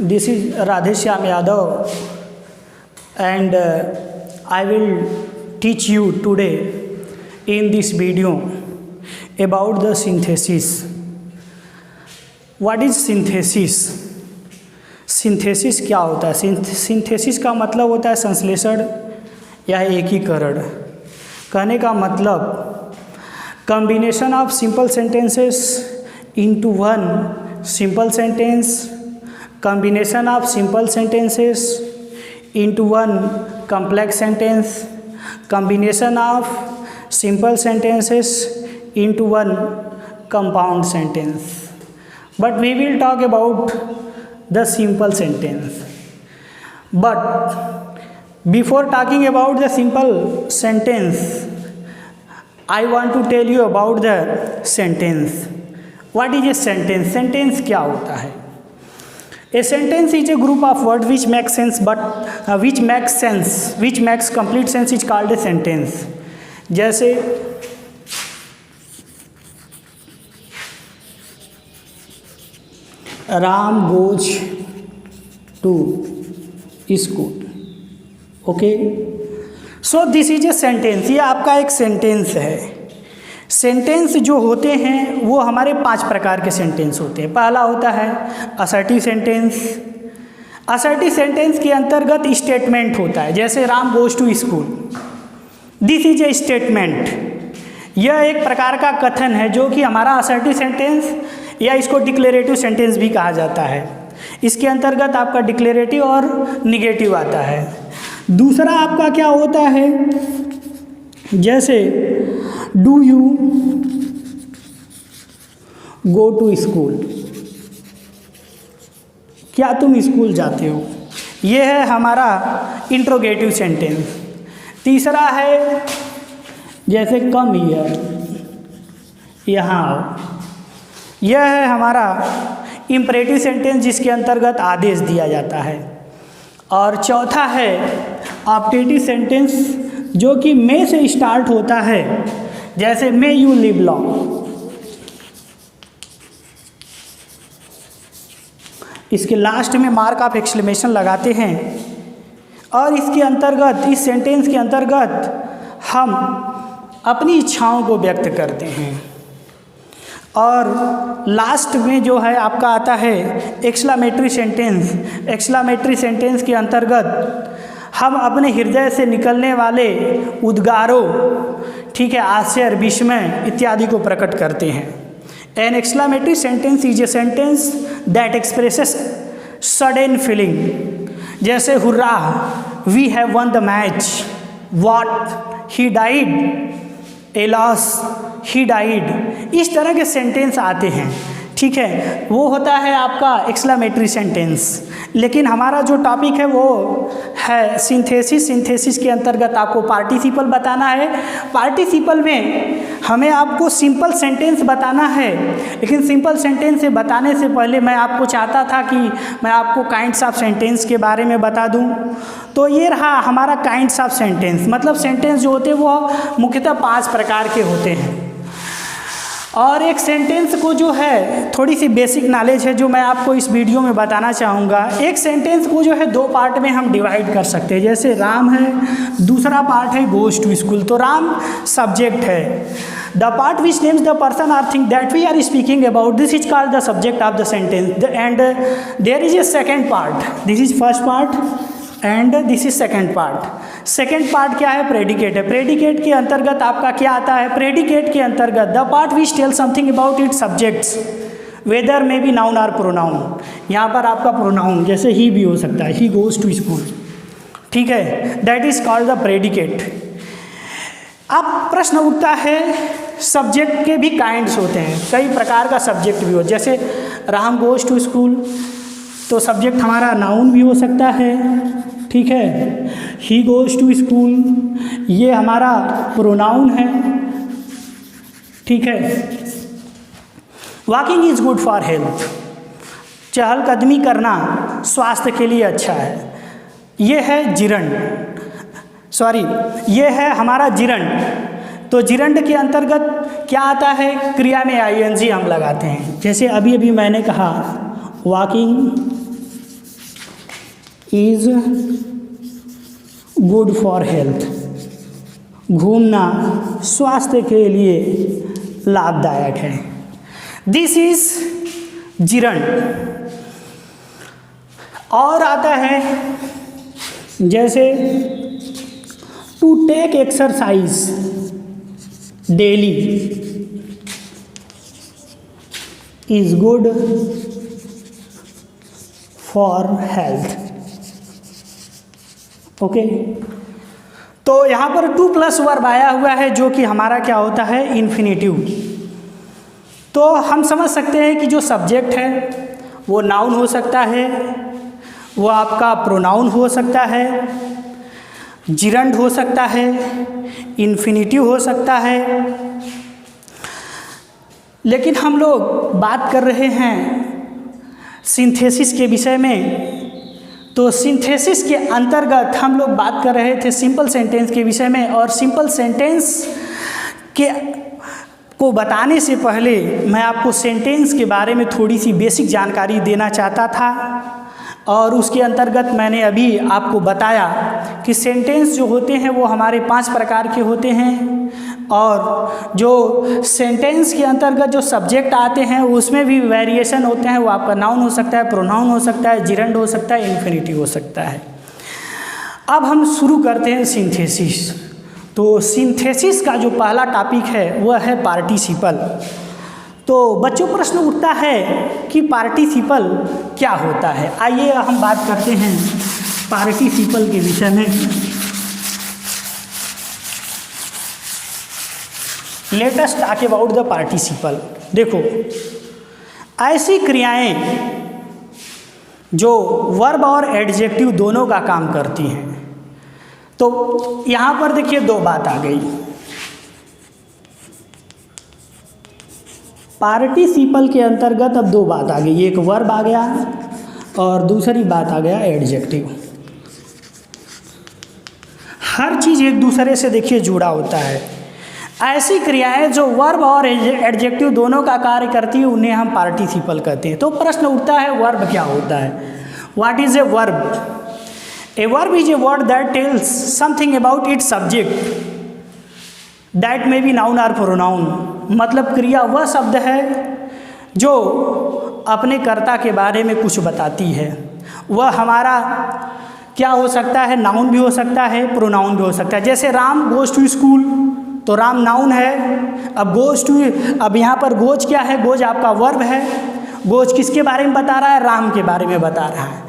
This is Radheshyam Yadav, and I will teach you today in this video about the synthesis. What is synthesis? Synthesis क्या होता है? Synthesis का मतलब होता है संश्लेषण या एकीकरण। कहने का मतलब combination of simple sentences into one simple sentence, combination of simple sentences into one complex sentence, combination of simple sentences into one compound sentence. But we will talk about the simple sentence. But before talking about the simple sentence, I want to tell you about the sentence. What is a sentence? Sentence क्या होता है? A sentence is a group of words which makes sense, which makes complete sense is called a sentence. जैसे Ram goes to school. Okay, so this is a sentence. ये आपका एक sentence है. Sentence जो होते हैं वो हमारे 5 प्रकार के सेंटेंस होते हैं. पहला होता है असर्टिव सेंटेंस. असर्टिव सेंटेंस के अंतर्गत स्टेटमेंट होता है. जैसे Ram goes to school, this is a statement. यह एक प्रकार का कथन है जो कि हमारा असर्टिव सेंटेंस या इसको डिक्लेरेटिव सेंटेंस भी कहा जाता है. इसके अंतर्गत आपका डिक्लेरेटिव और निगेटिव आता है. दूसरा आपका क्या होता है, जैसे do you go to school, क्या तुम स्कूल जाते हो. यह है हमारा इंट्रोगेटिव सेंटेंस. तीसरा है जैसे कम हियर, यहाँ आओ. यह है हमारा इम्परेटिव सेंटेंस जिसके अंतर्गत आदेश दिया जाता है. और चौथा है ऑप्टेटिव सेंटेंस जो कि मे से स्टार्ट होता है. जैसे मे यू लिव लॉन्ग. इसके लास्ट में मार्क ऑफ एक्सक्लेमेशन लगाते हैं. और इसके अंतर्गत, इस सेंटेंस के अंतर्गत हम अपनी इच्छाओं को व्यक्त करते हैं. और लास्ट में जो है आपका आता है एक्सक्लेमेटरी सेंटेंस. एक्सक्लेमेटरी सेंटेंस के अंतर्गत हम अपने हृदय से निकलने वाले उद्गारों, ठीक है, आश्चर्य, विस्मय इत्यादि को प्रकट करते हैं. An exclamatory sentence is a sentence that expresses sudden feeling. जैसे hurrah, we have won the match, what he died, alas he died. इस तरह के सेंटेंस आते हैं. ठीक है, वो होता है आपका एक्सक्लेमेटरी सेंटेंस. लेकिन हमारा जो टॉपिक है वो है सिंथेसिस. सिंथेसिस के अंतर्गत आपको पार्टिसिपल बताना है. पार्टिसिपल में हमें आपको सिंपल सेंटेंस बताना है. लेकिन सिंपल सेंटेंस से बताने से पहले मैं आपको चाहता था कि मैं आपको काइंड्स ऑफ सेंटेंस के बारे में बता दूं. तो ये रहा हमारा काइंड्स ऑफ सेंटेंस. मतलब सेंटेंस जो होते हैं वो मुख्यतः 5 प्रकार के होते हैं. और एक सेंटेंस को जो है थोड़ी सी बेसिक नॉलेज है जो मैं आपको इस वीडियो में बताना चाहूँगा. एक सेंटेंस को जो है 2 पार्ट में हम डिवाइड कर सकते हैं. जैसे राम है, दूसरा पार्ट है गोज टू स्कूल. तो राम सब्जेक्ट है. The part which names the person or thing that we are speaking about, this is called the subject of the sentence. And there is a second part. This is first part and this is second part. Second part क्या है? Predicate है. Predicate के अंतर्गत आपका क्या आता है? Predicate के अंतर्गत the part which tell something about it subjects, whether may be noun और प्रोनाउन. यहाँ पर आपका प्रोनाउन जैसे ही भी हो सकता है, ही गोज टू स्कूल. ठीक है, that is called the predicate. अब प्रश्न उठता है, सब्जेक्ट के भी काइंड्स होते हैं, कई प्रकार का सब्जेक्ट भी हो. जैसे राम गोज टू स्कूल, तो सब्जेक्ट हमारा नाउन भी हो सकता है. ठीक है, ही गोज टू स्कूल, ये हमारा प्रोनाउन है. ठीक है, walking is good for health, चहलकदमी करना स्वास्थ्य के लिए अच्छा है. ये है जिरंड, सॉरी ये है हमारा जिरंड. तो जिरंड के अंतर्गत क्या आता है? क्रिया में आईएनजी हम लगाते हैं. जैसे अभी अभी मैंने कहा walking is good for health. घूमना स्वास्थ्य के लिए लाभदायक है। This is gerund. और आता है जैसे to take exercise daily is good for health. Okay, तो यहाँ पर टू प्लस वर्ब आया हुआ है जो कि हमारा क्या होता है, इन्फिनेटिव। तो हम समझ सकते हैं कि जो सब्जेक्ट है वो नाउन हो सकता है, वो आपका प्रोनाउन हो सकता है, जिरंड हो सकता है, इन्फिनेटिव हो सकता है। लेकिन हम लोग बात कर रहे हैं सिंथेसिस के विषय में। तो सिंथेसिस के अंतर्गत हम लोग बात कर रहे थे सिंपल सेंटेंस के विषय में। और सिंपल सेंटेंस को बताने से पहले मैं आपको सेंटेंस के बारे में थोड़ी सी बेसिक जानकारी देना चाहता था। और उसके अंतर्गत मैंने अभी आपको बताया कि सेंटेंस जो होते हैं वो हमारे 5 प्रकार के होते हैं। और जो सेंटेंस के अंतर्गत जो सब्जेक्ट आते हैं उसमें भी वेरिएशन होते हैं। वो आपका नाउन हो सकता है, प्रोनाउन हो सकता है, जिरंड हो सकता है, इन्फिनेटिव हो सकता है। अब हम शुरू करते हैं सिंथेसिस। तो सिंथेसिस का जो पहला टॉपिक है वह है पार्टिसिपल। तो बच्चों प्रश्न उठता है कि पार्टिसिपल क्या होता है। आइए हम बात करते हैं पार्टिसिपल के विषय में। Let us talk about the participle. देखो, ऐसी क्रियाएं जो वर्ब और एडजेक्टिव दोनों का काम करती हैं। तो यहाँ पर देखिए 2 बात आ गई। पार्टिसिपल के अंतर्गत अब 2 बात आ गई, एक वर्ब आ गया और दूसरी बात आ गया एडजेक्टिव। हर चीज़ एक दूसरे से देखिए जुड़ा होता है। ऐसी क्रियाएं जो वर्ब और एडजेक्टिव दोनों का कार्य करती है उन्हें हम पार्टिसिपल कहते हैं। तो प्रश्न उठता है वर्ब क्या होता है, what is a verb? A verb is a word that tells something about its subject that may be noun or pronoun। मतलब क्रिया वह शब्द है जो अपने कर्ता के बारे में कुछ बताती है। वह हमारा क्या हो सकता है, नाउन भी हो सकता है, प्रोनाउन भी हो सकता है। जैसे राम गोज टू स्कूल, तो राम नाउन है। अब गोज टू, अब यहाँ पर गोज क्या है, गोज आपका वर्ब है। गोज किसके बारे में बता रहा है, राम के बारे में बता रहा है।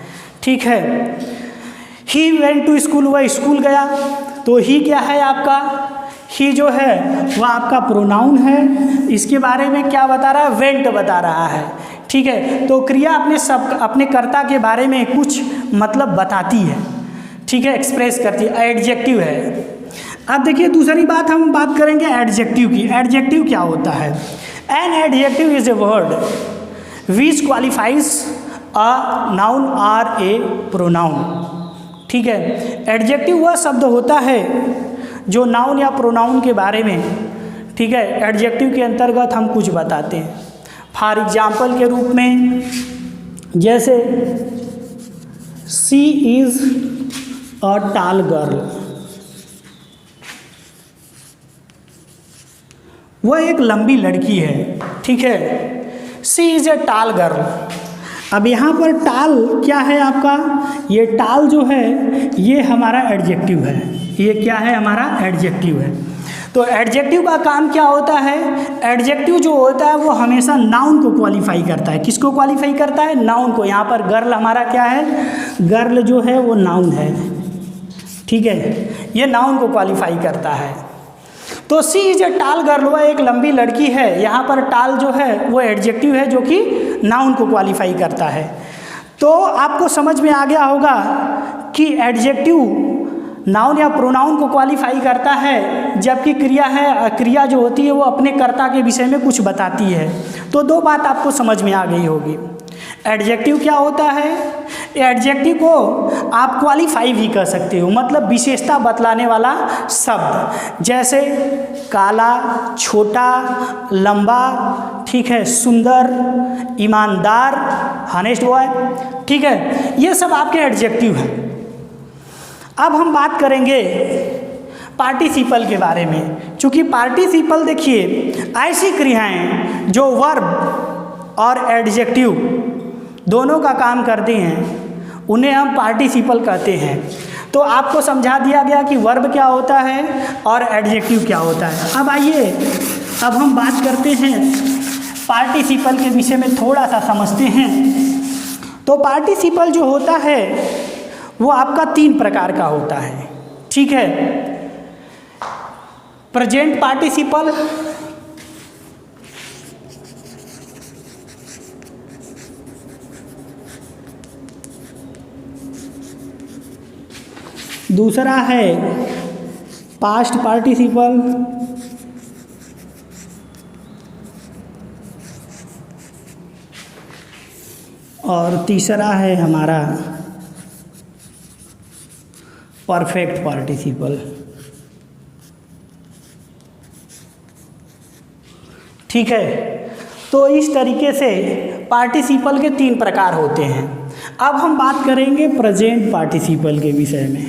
ठीक है। ही वेंट टू स्कूल, वह स्कूल गया। तो ही क्या है आपका, ही जो है वह आपका प्रोनाउन है। इसके बारे में क्या बता रहा है, वेंट बता रहा है। ठीक है। तो क्रिया अपने कर्ता के बारे में कुछ मतलब बताती है। ठीक है, एक्सप्रेस करती है। एडजेक्टिव है। अब देखिए दूसरी बात हम बात करेंगे एडजेक्टिव की। एडजेक्टिव क्या होता है? N adjective is a word which qualifies a noun और ए प्रोनाउन। ठीक है। एडजेक्टिव वह शब्द होता है जो नाउन या प्रोनाउन के बारे में, ठीक है, एडजेक्टिव के अंतर्गत हम कुछ बताते हैं। फॉर एग्जाम्पल के रूप में जैसे she is a tall girl, वह एक लंबी लड़की है। ठीक है। She is a tall girl. अब यहाँ पर टाल क्या है आपका, ये टाल जो है ये हमारा एडजेक्टिव है। ये क्या है, हमारा एडजेक्टिव है। तो एडजेक्टिव का काम क्या होता है, एडजेक्टिव जो होता है वो हमेशा नाउन को क्वालिफाई करता है। किसको क्वालिफाई करता है, नाउन को। यहाँ पर गर्ल हमारा क्या है, गर्ल जो है वो नाउन है। ठीक है, ये नाउन को क्वालिफाई करता है। तो सी इज ए टाल गर्ल, वह एक लंबी लड़की है। यहाँ पर टाल जो है वो एडजेक्टिव है जो कि नाउन को क्वालिफाई करता है। तो आपको समझ में आ गया होगा कि एडजेक्टिव नाउन या प्रोनाउन को क्वालिफाई करता है, जबकि क्रिया जो होती है वो अपने कर्ता के विषय में कुछ बताती है। तो 2 बात आपको समझ में आ गई होगी। एडजेक्टिव क्या होता है, एडजेक्टिव को आप क्वालिफाई भी कर सकते हो, मतलब विशेषता बतलाने वाला शब्द, जैसे काला, छोटा, लंबा, ठीक है, सुंदर, ईमानदार, हॉनेस्ट बॉय, ठीक है, ये सब आपके एडजेक्टिव हैं। अब हम बात करेंगे पार्टिसिपल के बारे में। चूँकि पार्टिसिपल देखिए ऐसी क्रियाएं जो वर्ब और एडजेक्टिव दोनों का काम करती हैं, उन्हें हम पार्टिसिपल कहते हैं। तो आपको समझा दिया गया कि वर्ब क्या होता है और एडजेक्टिव क्या होता है। अब आइए अब हम बात करते हैं पार्टिसिपल के विषय में, थोड़ा सा समझते हैं। तो पार्टिसिपल जो होता है वो आपका 3 प्रकार का होता है, ठीक है। प्रेजेंट पार्टिसिपल, दूसरा है पास्ट पार्टिसिपल, और तीसरा है हमारा परफेक्ट पार्टिसिपल, ठीक है। तो इस तरीके से पार्टिसिपल के 3 प्रकार होते हैं। अब हम बात करेंगे प्रेजेंट पार्टिसिपल के विषय में,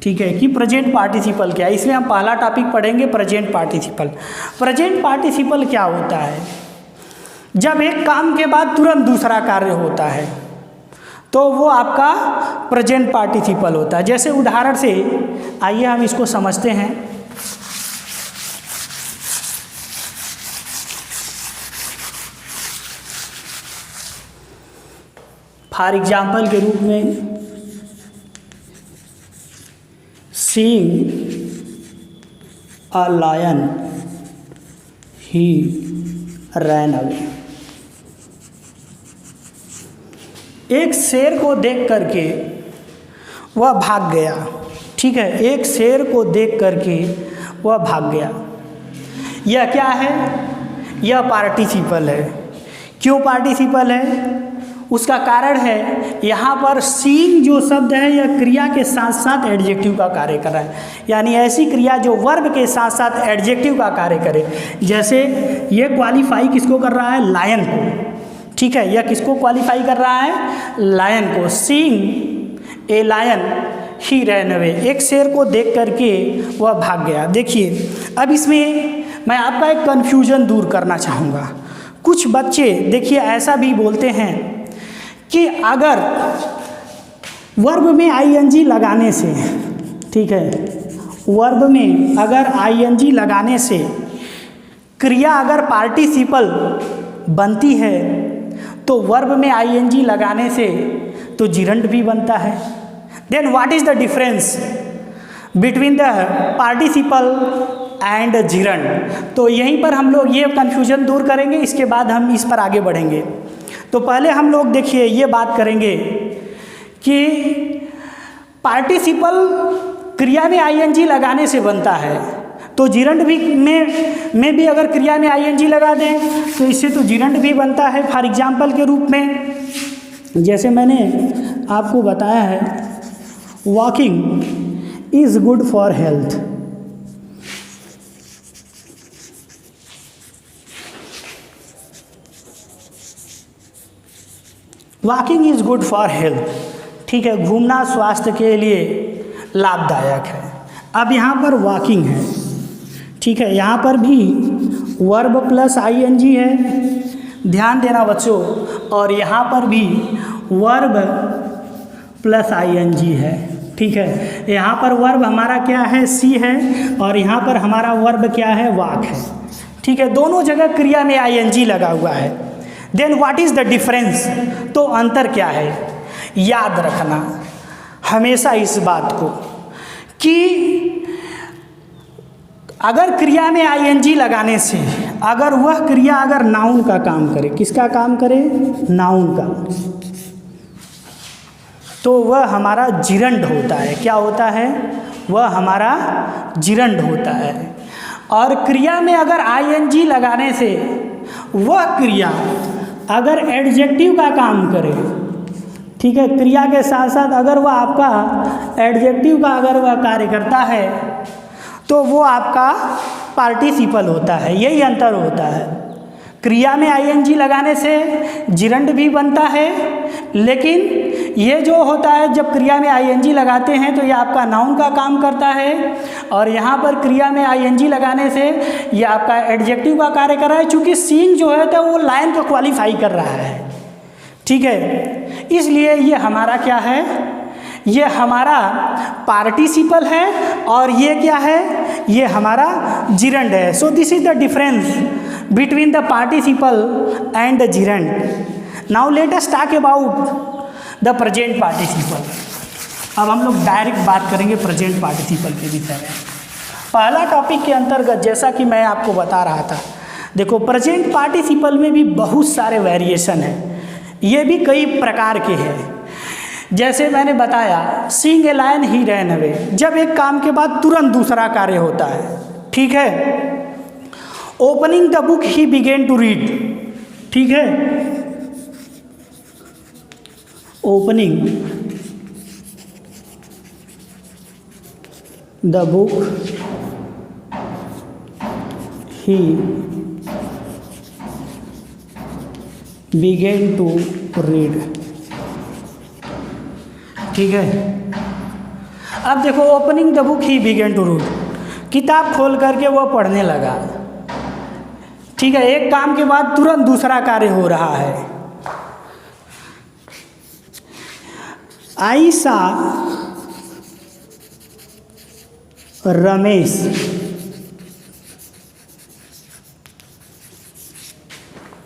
ठीक है, कि प्रेजेंट पार्टिसिपल क्या है। इसमें हम पहला टॉपिक पढ़ेंगे प्रेजेंट पार्टिसिपल। प्रेजेंट पार्टिसिपल क्या होता है? जब एक काम के बाद तुरंत दूसरा कार्य होता है तो वो आपका प्रेजेंट पार्टिसिपल होता है। जैसे उदाहरण से आइए हम इसको समझते हैं। फॉर एग्जाम्पल के रूप में seeing a lion he ran away. एक शेर को देख करके वह भाग गया, ठीक है, एक शेर को देख करके वह भाग गया। यह क्या है? यह पार्टिसिपल है। क्यों पार्टिसिपल है? उसका कारण है यहाँ पर सीइंग जो शब्द है यह क्रिया के साथ साथ एडजेक्टिव का कार्य कर रहा है, यानी ऐसी क्रिया जो वर्ब के साथ साथ एडजेक्टिव का कार्य करे। जैसे ये क्वालिफाई किसको कर रहा है? लायन को, ठीक है, यह किसको क्वालिफाई कर रहा है? लायन को। Seeing a lion he ran away, एक शेर को देख करके वह भाग गया। देखिए अब इसमें मैं आपका एक कन्फ्यूजन दूर करना चाहूँगा। कुछ बच्चे देखिए ऐसा भी बोलते हैं कि अगर वर्ब में आईएनजी लगाने से, ठीक है, वर्ब में अगर आईएनजी लगाने से क्रिया अगर पार्टिसिपल बनती है तो वर्ब में आईएनजी लगाने से तो जिरंड भी बनता है। Then what is the difference between the participle and gerund? तो यहीं पर हम लोग ये कन्फ्यूजन दूर करेंगे, इसके बाद हम इस पर आगे बढ़ेंगे। तो पहले हम लोग देखिए ये बात करेंगे कि पार्टिसिपल क्रिया में आईएनजी लगाने से बनता है, तो जिरंड भी में भी अगर क्रिया में आईएनजी लगा दें तो इससे तो जिरंड भी बनता है। फॉर एग्जाम्पल के रूप में जैसे मैंने आपको बताया है, walking is good for health. Walking is good for health, ठीक है, घूमना स्वास्थ्य के लिए लाभदायक है। अब यहाँ पर वॉकिंग है, ठीक है, यहाँ पर भी वर्ब प्लस आईएनजी है, ध्यान देना बच्चों, और यहाँ पर भी वर्ब प्लस आईएनजी है, ठीक है। यहाँ पर वर्ब हमारा क्या है? सी है, और यहाँ पर हमारा वर्ब क्या है? वॉक है, ठीक है। दोनों जगह क्रिया में आईएनजी लगा हुआ है। Then what is the difference? तो अंतर क्या है? याद रखना हमेशा इस बात को कि अगर क्रिया में आईएनजी लगाने से अगर वह क्रिया अगर नाउन का काम करे, किसका काम करे? नाउन का, तो वह हमारा जिरंड होता है। क्या होता है? वह हमारा जिरंड होता है। और क्रिया में अगर आईएनजी लगाने से वह क्रिया अगर एडजेक्टिव का काम करे, ठीक है, क्रिया के साथ साथ अगर वह आपका एडजेक्टिव का अगर वह कार्य करता है तो वो आपका पार्टिसिपल होता है। यही अंतर होता है। क्रिया में आईएनजी लगाने से जिरंड भी बनता है, लेकिन ये जो होता है जब क्रिया में आईएनजी लगाते हैं तो ये आपका नाउन का काम करता है, और यहाँ पर क्रिया में आईएनजी लगाने से ये आपका एडजेक्टिव का कार्य कर रहा है, चूँकि सीइंग जो है तो वो लाइन को क्वालिफाई कर रहा है। ठीक है, इसलिए ये हमारा क्या है, ये हमारा पार्टिसिपल है और ये क्या है, ये हमारा जिरंड है। सो this is the difference between the participle and the gerund. Now let us talk about the present participle. अब हम लोग डायरेक्ट बात करेंगे प्रेजेंट पार्टिसिपल के विषय में। पहला टॉपिक के अंतर्गत जैसा कि मैं आपको बता रहा था, देखो प्रेजेंट पार्टिसिपल में भी बहुत सारे वेरिएशन हैं, ये भी कई प्रकार के हैं। जैसे मैंने बताया seeing a lion he ran away, जब एक काम के बाद तुरंत दूसरा कार्य होता है। ठीक है, opening the book he began to read. ठीक है, opening the book he began to read. ठीक है, अब देखो opening the book he began to read, किताब खोल करके वह पढ़ने लगा। ठीक है, एक काम के बाद तुरंत दूसरा कार्य हो रहा है। आई saw Ramesh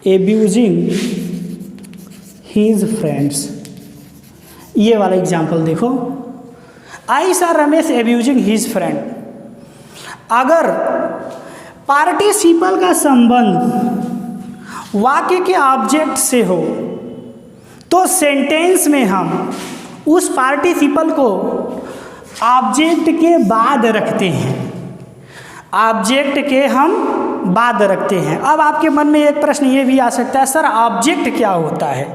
abusing his friends. ये वाला एग्जाम्पल देखो, आई saw Ramesh abusing his friend. अगर पार्टिसिपल का संबंध वाक्य के ऑब्जेक्ट से हो तो सेंटेंस में हम उस पार्टिसिपल को ऑब्जेक्ट के बाद रखते हैं, ऑब्जेक्ट के हम बाद रखते हैं। अब आपके मन में एक प्रश्न ये भी आ सकता है, सर ऑब्जेक्ट क्या होता है,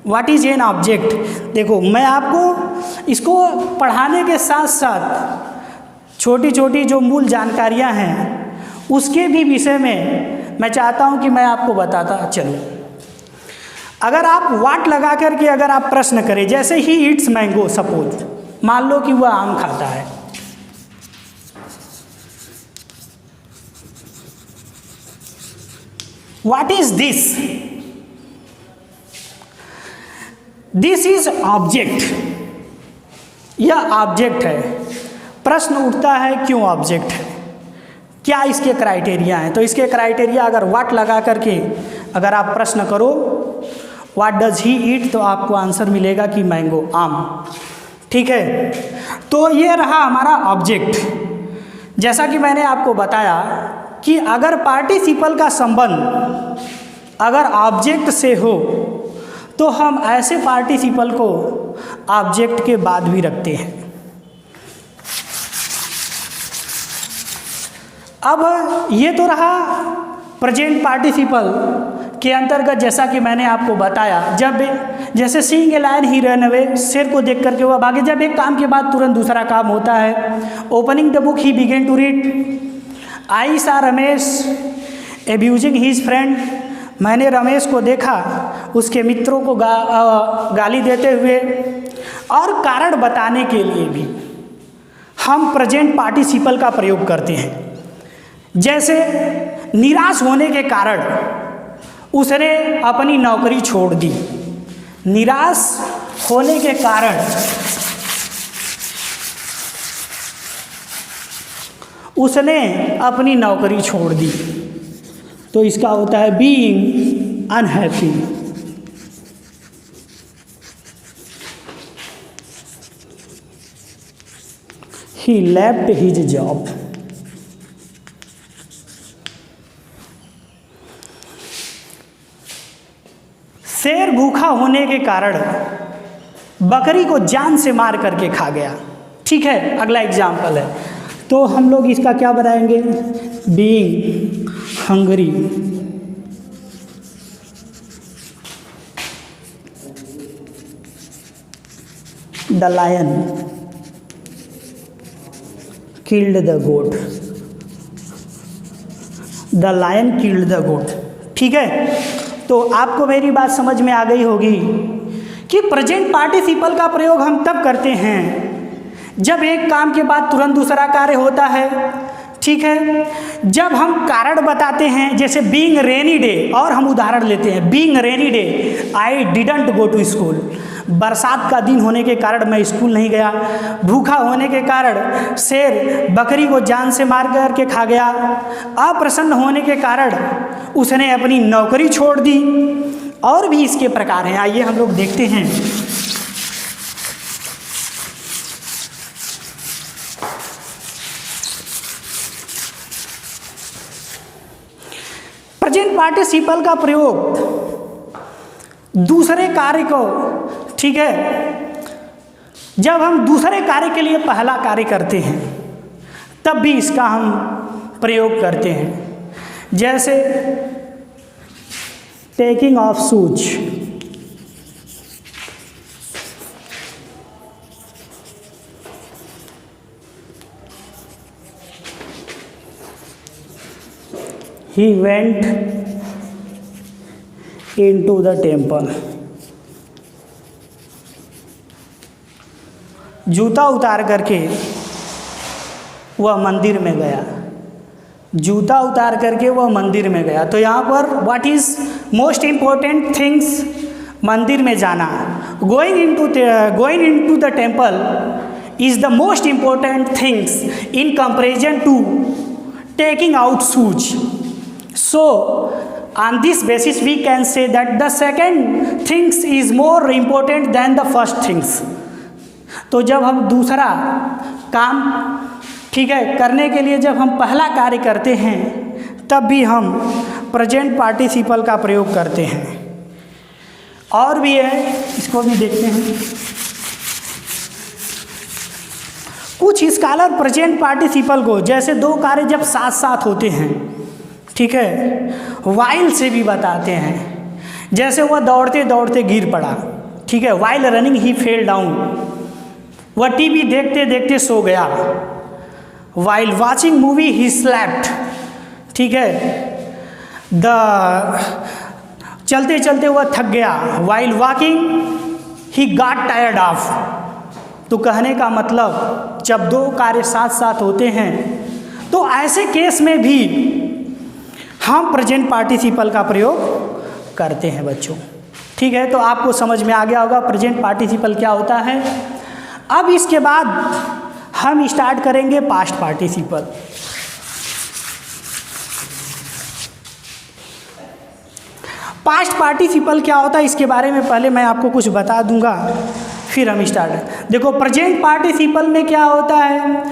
व्हाट इज एन ऑब्जेक्ट। देखो मैं आपको इसको पढ़ाने के साथ साथ छोटी छोटी जो मूल जानकारियां हैं उसके भी विषय में मैं चाहता हूं कि मैं आपको बताता चलूं। अगर आप व्हाट लगा करके अगर आप प्रश्न करें, जैसे ही ईट्स मैंगो, सपोज मान लो कि वह आम खाता है, what is this, this is object, यह ऑब्जेक्ट है। प्रश्न उठता है क्यों ऑब्जेक्ट है, क्या इसके क्राइटेरिया हैं। तो इसके क्राइटेरिया अगर व्हाट लगा करके अगर आप प्रश्न करो व्हाट डज ही ईट, तो आपको आंसर मिलेगा कि मैंगो, आम। ठीक है, तो ये रहा हमारा ऑब्जेक्ट। जैसा कि मैंने आपको बताया कि अगर पार्टिसिपल का संबंध अगर ऑब्जेक्ट से हो तो हम ऐसे पार्टिसिपल को ऑब्जेक्ट के बाद भी रखते हैं। अब ये तो रहा प्रेजेंट पार्टिसिपल के अंतर्गत, जैसा कि मैंने आपको बताया, जब जैसे seeing a lion he run away, शेर को देख करके वह भागे, जब एक काम के बाद तुरंत दूसरा काम होता है। Opening the book he began to read, I saw Ramesh abusing his friend, मैंने रमेश को देखा उसके मित्रों को गाली देते हुए। और कारण बताने के लिए भी हम प्रेजेंट पार्टिसिपल का प्रयोग करते हैं। जैसे निराश होने के कारण उसने अपनी नौकरी छोड़ दी, निराश होने के कारण उसने अपनी नौकरी छोड़ दी, तो इसका होता है बीइंग अनहैप्पी। ही लेफ्ट हिज जॉब। शेर भूखा होने के कारण बकरी को जान से मार करके खा गया। ठीक है, अगला एग्जाम्पल है, तो हम लोग इसका क्या बनाएंगे, being hungry. The lion killed the goat, the lion killed the goat. ठीक है, तो आपको मेरी बात समझ में आ गई होगी कि प्रेजेंट पार्टिसिपल का प्रयोग हम तब करते हैं जब एक काम के बाद तुरंत दूसरा कार्य होता है। ठीक है, जब हम कारण बताते हैं, जैसे बीइंग रेनी डे, और हम उदाहरण लेते हैं being rainy day I didn't go to school, बरसात का दिन होने के कारण मैं स्कूल नहीं गया। भूखा होने के कारण शेर बकरी को जान से मार करके खा गया। अप्रसन्न होने के कारण उसने अपनी नौकरी छोड़ दी। और भी इसके प्रकार हैं, आइए हम लोग देखते हैं। प्रेजेंट पार्टिसिपल का प्रयोग दूसरे कार्य को, ठीक है, जब हम दूसरे कार्य के लिए पहला कार्य करते हैं तब भी इसका हम प्रयोग करते हैं। जैसे taking of shoes, he went into the temple, जूता उतार करके वह मंदिर में गया, जूता उतार करके वह मंदिर में गया। तो यहाँ पर what is most important things, मंदिर में जाना, going into the temple is the most important things in comparison to taking out shoes. So on this basis we can say that the second things is more important than the first things। तो जब हम दूसरा काम, ठीक है, करने के लिए जब हम पहला कार्य करते हैं तब भी हम प्रेजेंट पार्टिसिपल का प्रयोग करते हैं। और भी है, इसको भी देखते हैं। कुछ स्कॉलर प्रेजेंट पार्टिसिपल को, जैसे दो कार्य जब साथ साथ होते हैं, ठीक है, वाइल से भी बताते हैं। जैसे वह दौड़ते दौड़ते गिर पड़ा, ठीक है, वाइल रनिंग ही फेल डाउन, वह टीवी देखते देखते सो गया। While watching movie he slept, ठीक है, चलते चलते वह थक गया। While walking he got tired of. तो कहने का मतलब जब दो कार्य साथ साथ होते हैं तो ऐसे केस में भी हम प्रेजेंट पार्टिसिपल का प्रयोग करते हैं बच्चों। ठीक है, तो आपको समझ में आ गया होगा प्रेजेंट पार्टिसिपल क्या होता है। अब इसके बाद हम स्टार्ट करेंगे पास्ट पार्टिसिपल। पास्ट पार्टिसिपल क्या होता है इसके बारे में पहले मैं आपको कुछ बता दूंगा, फिर हम स्टार्ट। देखो, प्रेजेंट पार्टिसिपल में क्या होता है,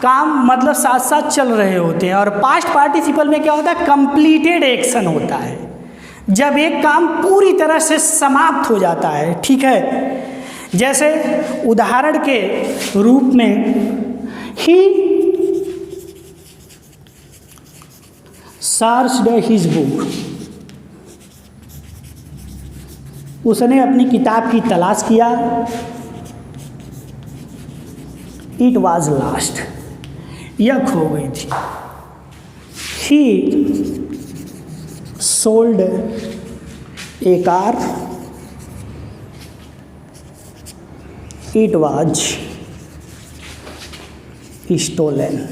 काम मतलब साथ साथ चल रहे होते हैं। और पास्ट पार्टिसिपल में क्या होता है, कंप्लीटेड एक्शन होता है, जब एक काम पूरी तरह से समाप्त हो जाता है। ठीक है, जैसे उदाहरण के रूप में ही सर्च्ड हिज बुक, उसने अपनी किताब की तलाश किया। इट वॉज लास्ट, यह खो गई थी। He sold a car, it was stolen.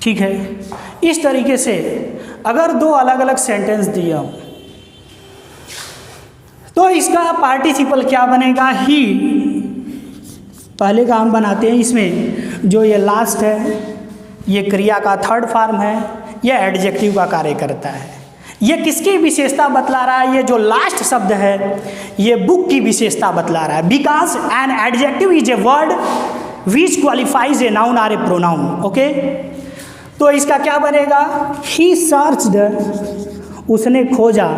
ठीक है, इस तरीके से अगर दो अलग अलग सेंटेंस दिए हम तो इसका पार्टिसिपल क्या बनेगा, ही। पहले का हम बनाते हैं, इसमें जो ये लास्ट है ये क्रिया का थर्ड फॉर्म है, यह एडजेक्टिव का कार्य करता है। ये किसकी विशेषता बतला रहा है, ये जो लास्ट शब्द है ये बुक की विशेषता बतला रहा है। Because an adjective is a word which qualifies a noun or a pronoun. Okay, तो इसका क्या बनेगा, ही सर्च्ड, उसने खोजा,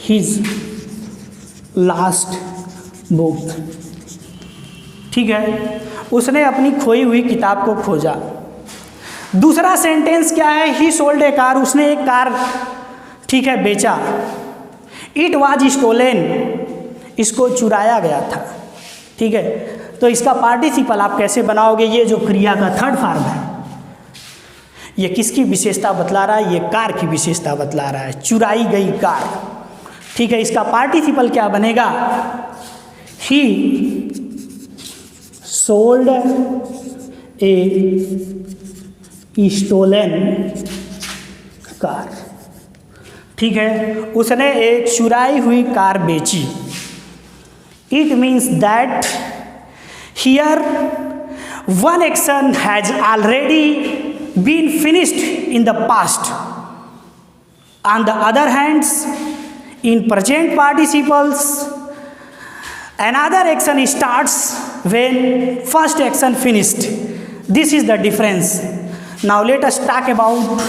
हिज लास्ट बुक। ठीक है, उसने अपनी खोई हुई किताब को खोजा। दूसरा सेंटेंस क्या है, ही सोल्ड ए कार, उसने एक कार, ठीक है, बेचा। इट वाज स्टोलन, इसको चुराया गया था। ठीक है, तो इसका पार्टिसिपल आप कैसे बनाओगे? ये जो क्रिया का थर्ड फॉर्म है, ये किसकी विशेषता बतला रहा है? ये कार की विशेषता बतला रहा है, चुराई गई कार। ठीक है, इसका पार्टिसिपल क्या बनेगा? He sold a stolen car. ठीक है, उसने एक चुराई हुई कार बेची। It means that here one action has already been finished in the past. On the other hands, in present participles, another action starts when first action finished. This is the difference. Now let us talk about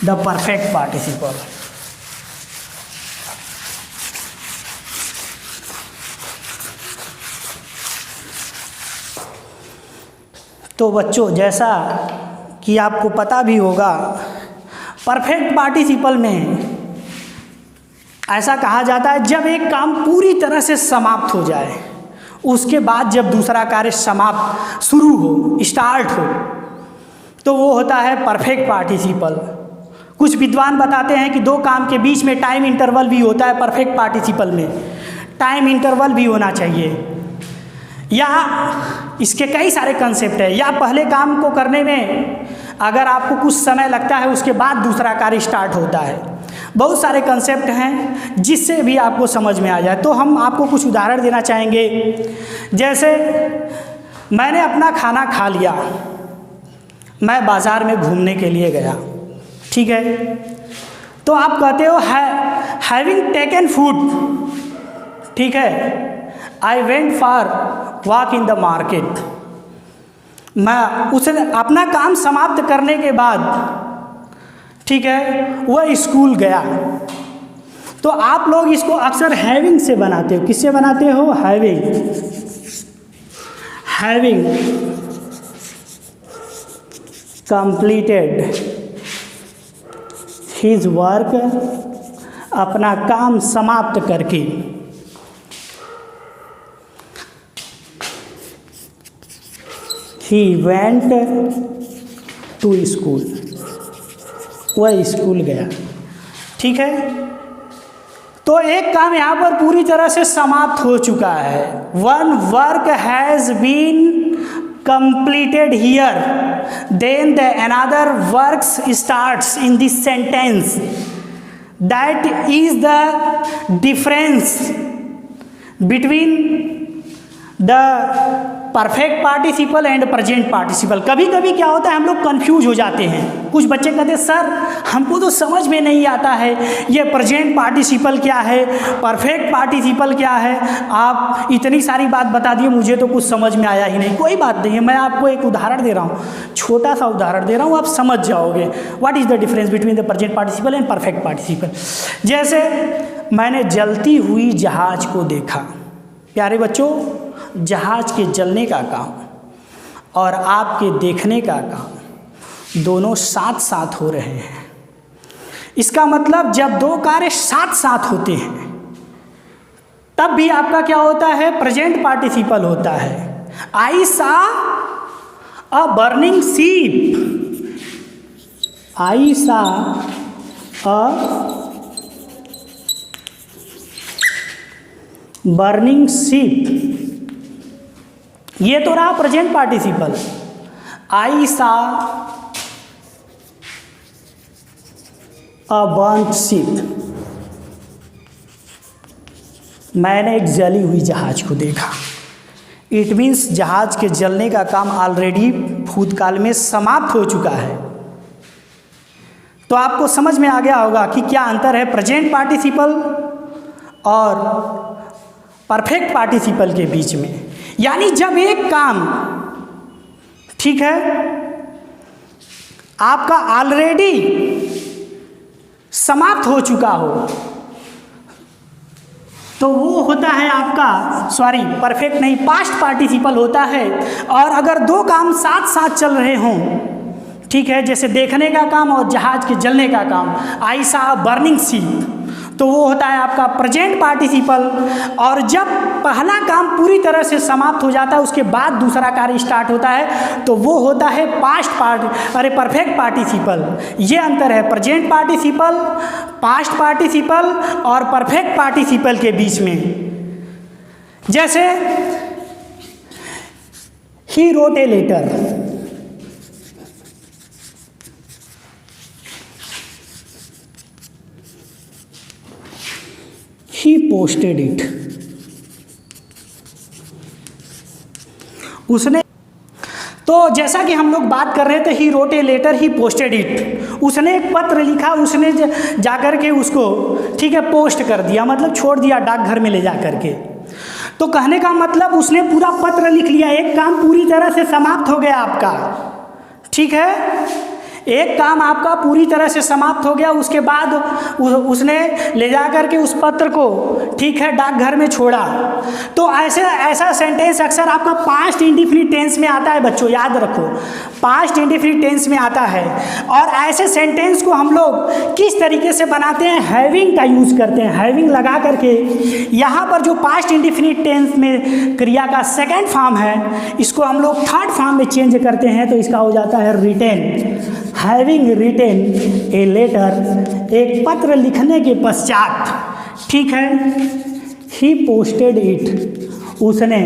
the perfect participle. तो बच्चों, जैसा कि आपको पता भी होगा, perfect participle में ऐसा कहा जाता है जब एक काम पूरी तरह से समाप्त हो जाए, उसके बाद जब दूसरा कार्य शुरू हो, स्टार्ट हो, तो वो होता है परफेक्ट पार्टिसिपल। कुछ विद्वान बताते हैं कि दो काम के बीच में टाइम इंटरवल भी होता है। परफेक्ट पार्टिसिपल में टाइम इंटरवल भी होना चाहिए, या इसके कई सारे कंसेप्ट है। या पहले काम को करने में अगर आपको कुछ समय लगता है, उसके बाद दूसरा कार्य स्टार्ट होता है। बहुत सारे कंसेप्ट हैं जिससे भी आपको समझ में आ जाए। तो हम आपको कुछ उदाहरण देना चाहेंगे। जैसे मैंने अपना खाना खा लिया, मैं बाज़ार में घूमने के लिए गया। ठीक है, तो आप कहते हो हैविंग टेकन फूड। ठीक है, I went for walk in the market. मैं उसने अपना काम समाप्त करने के बाद, ठीक है, वह स्कूल गया। तो आप लोग इसको अक्सर हैविंग से बनाते हो। किससे बनाते हो? हैविंग कंप्लीटेड हिज वर्क, अपना काम समाप्त करके। ही वेंट टू स्कूल, वह स्कूल गया। ठीक है, तो एक काम यहाँ पर पूरी तरह से समाप्त हो चुका है। One work has been completed here, then the another works starts in this sentence. That is the difference between the perfect participle and present participle. कभी कभी क्या होता है, हम लोग कंफ्यूज हो जाते हैं। कुछ बच्चे कहते हैं सर हमको तो समझ में नहीं आता है ये प्रेजेंट पार्टिसिपल क्या है, परफेक्ट पार्टिसिपल क्या है। आप इतनी सारी बात बता दिए, मुझे तो कुछ समझ में आया ही नहीं। कोई बात नहीं है, मैं आपको एक उदाहरण दे रहा हूँ, छोटा सा उदाहरण दे रहा हूँ, आप समझ जाओगे what is the difference between the present participle and perfect participle. जैसे मैंने जलती हुई जहाज को देखा। प्यारे बच्चों, जहाज के जलने का काम और आपके देखने का काम दोनों साथ साथ हो रहे हैं। इसका मतलब जब दो कार्य साथ साथ होते हैं तब भी आपका क्या होता है? प्रेजेंट पार्टिसिपल होता है। आई सा अ बर्निंग शिप, आई सा अ बर्निंग शिप, ये तो रहा प्रेजेंट पार्टिसिपल। आई सा अ बर्न्ड शिप, मैंने एक जली हुई जहाज को देखा। इट मीन्स जहाज के जलने का काम ऑलरेडी भूतकाल में समाप्त हो चुका है। तो आपको समझ में आ गया होगा कि क्या अंतर है प्रेजेंट पार्टिसिपल और परफेक्ट पार्टिसिपल के बीच में। यानी जब एक काम, ठीक है, आपका ऑलरेडी समाप्त हो चुका हो तो वो होता है आपका, सॉरी परफेक्ट नहीं, पास्ट पार्टिसिपल होता है। और अगर दो काम साथ साथ चल रहे हों, ठीक है, जैसे देखने का काम और जहाज के जलने का काम, आई सा बर्निंग शिप, तो वो होता है आपका प्रेजेंट पार्टिसिपल। और जब पहला काम पूरी तरह से समाप्त हो जाता है उसके बाद दूसरा कार्य स्टार्ट होता है तो वो होता है परफेक्ट पार्टिसिपल। ये अंतर है प्रेजेंट पार्टिसिपल, पास्ट पार्टिसिपल और परफेक्ट पार्टिसिपल के बीच में। जैसे he wrote a letter, he posted it, उसने, तो जैसा कि हम लोग बात कर रहे थे he wrote a letter he posted it, उसने एक पत्र लिखा, उसने जाकर के उसको ठीक है पोस्ट कर दिया, मतलब छोड़ दिया डाकघर में ले जा कर के। तो कहने का मतलब उसने पूरा पत्र लिख लिया, एक काम पूरी तरह से समाप्त हो गया आपका, ठीक है, एक काम आपका पूरी तरह से समाप्त हो गया। उसके बाद उसने ले जा कर के उस पत्र को ठीक है डाकघर में छोड़ा। तो ऐसा सेंटेंस अक्सर आपका पास्ट इंडेफिनिट टेंस में आता है बच्चों, याद रखो, पास्ट इंडेफिनिट टेंस में आता है। और ऐसे सेंटेंस को हम लोग किस तरीके से बनाते हैं, हैविंग का यूज़ करते हैं, हैविंग लगा करके। यहाँ पर जो पास्ट इंडेफिनिट टेंस में क्रिया का सेकेंड फॉर्म है इसको हम लोग थर्ड फॉर्म में चेंज करते हैं, तो इसका हो जाता है written. Having written a letter, एक पत्र लिखने के पश्चात, ठीक है, ही पोस्टेड इट, उसने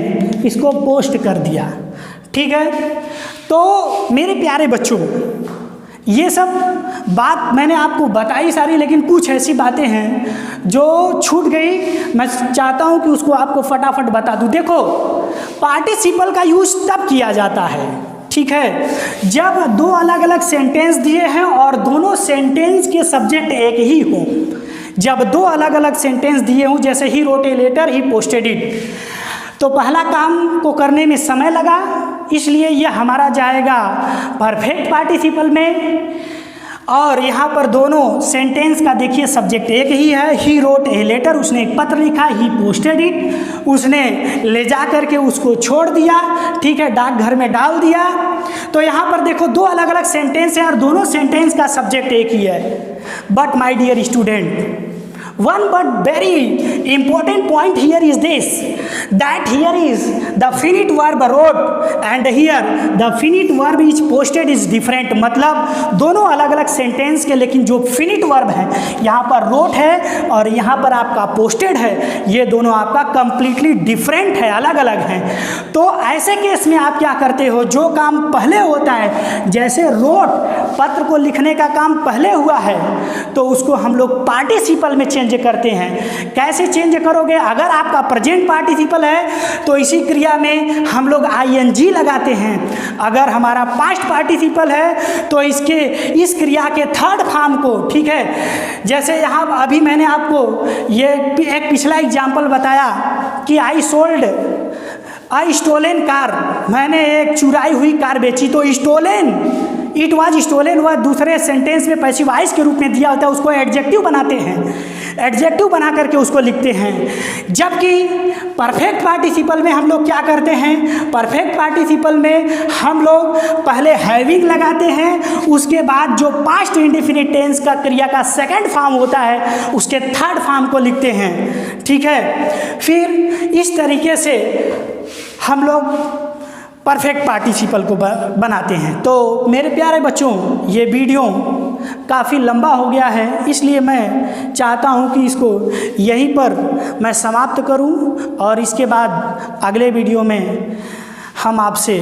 इसको पोस्ट कर दिया, ठीक है। तो मेरे प्यारे बच्चों, ये सब बात मैंने आपको बताई सारी, लेकिन कुछ ऐसी बातें हैं जो छूट गई, मैं चाहता हूँ कि उसको आपको फटाफट बता दूँ। देखो, पार्टिसिपल का यूज़ तब किया जाता है, ठीक है, जब दो अलग अलग सेंटेंस दिए हैं और दोनों सेंटेंस के सब्जेक्ट एक ही हो। जब दो अलग अलग सेंटेंस दिए हों, जैसे he wrote a letter he posted it, तो पहला काम को करने में समय लगा, इसलिए यह हमारा जाएगा परफेक्ट पार्टिसिपल में। और यहाँ पर दोनों सेंटेंस का देखिए सब्जेक्ट एक ही है, ही रोट ए लेटर, उसने एक पत्र लिखा, ही पोस्टेड इट, उसने ले जा कर के उसको छोड़ दिया, ठीक है, डाकघर में डाल दिया। तो यहाँ पर देखो दो अलग अलग सेंटेंस हैं और दोनों सेंटेंस का सब्जेक्ट एक ही है। But my dear student, one but very important point here is this, that here is the finite verb wrote and here the finite verb is posted is different। मतलब दोनों अलग अलग सेंटेंस के, लेकिन जो finite verb है यहाँ पर wrote है और यहाँ पर आपका posted है, ये दोनों आपका completely different है, अलग अलग हैं। तो ऐसे केस में आप क्या करते हो, जो काम पहले होता है, जैसे wrote पत्र को लिखने का काम पहले हुआ है, तो उसको हम लोग पार्टिसिपल में चेंज करते हैं। कैसे चेंज करोगे, अगर आपका प्रेजेंट पार्टिसिपल है तो इसी क्रिया में हम लोग आईएनजी लगाते हैं। अगर हमारा पास्ट पार्टिसिपल है तो इस क्रिया के थर्ड फॉर्म को, ठीक है, जैसे यहाँ अभी मैंने आपको ये एक पिछला एग्जाम्पल बताया कि आई स्टोलन कार, मैंने एक चुराई हुई कार बेची, तो स्टोलन, इट वाज स्टोलन, वह दूसरे सेंटेंस में पैसिव वॉइस के रूप में दिया होता है, उसको एडजेक्टिव बनाते हैं, एडजेक्टिव बना करके उसको लिखते हैं। जबकि परफेक्ट पार्टिसिपल में हम लोग क्या करते हैं, परफेक्ट पार्टिसिपल में हम लोग पहले हैविंग लगाते हैं, उसके बाद जो पास्ट इंडेफिनिट टेंस का क्रिया का सेकंड फॉर्म होता है उसके थर्ड फॉर्म को लिखते हैं, ठीक है। फिर इस तरीके से हम लोग परफेक्ट पार्टिसिपल को बनाते हैं। तो मेरे प्यारे बच्चों, ये वीडियो काफ़ी लंबा हो गया है, इसलिए मैं चाहता हूँ कि इसको यहीं पर मैं समाप्त करूँ और इसके बाद अगले वीडियो में हम आपसे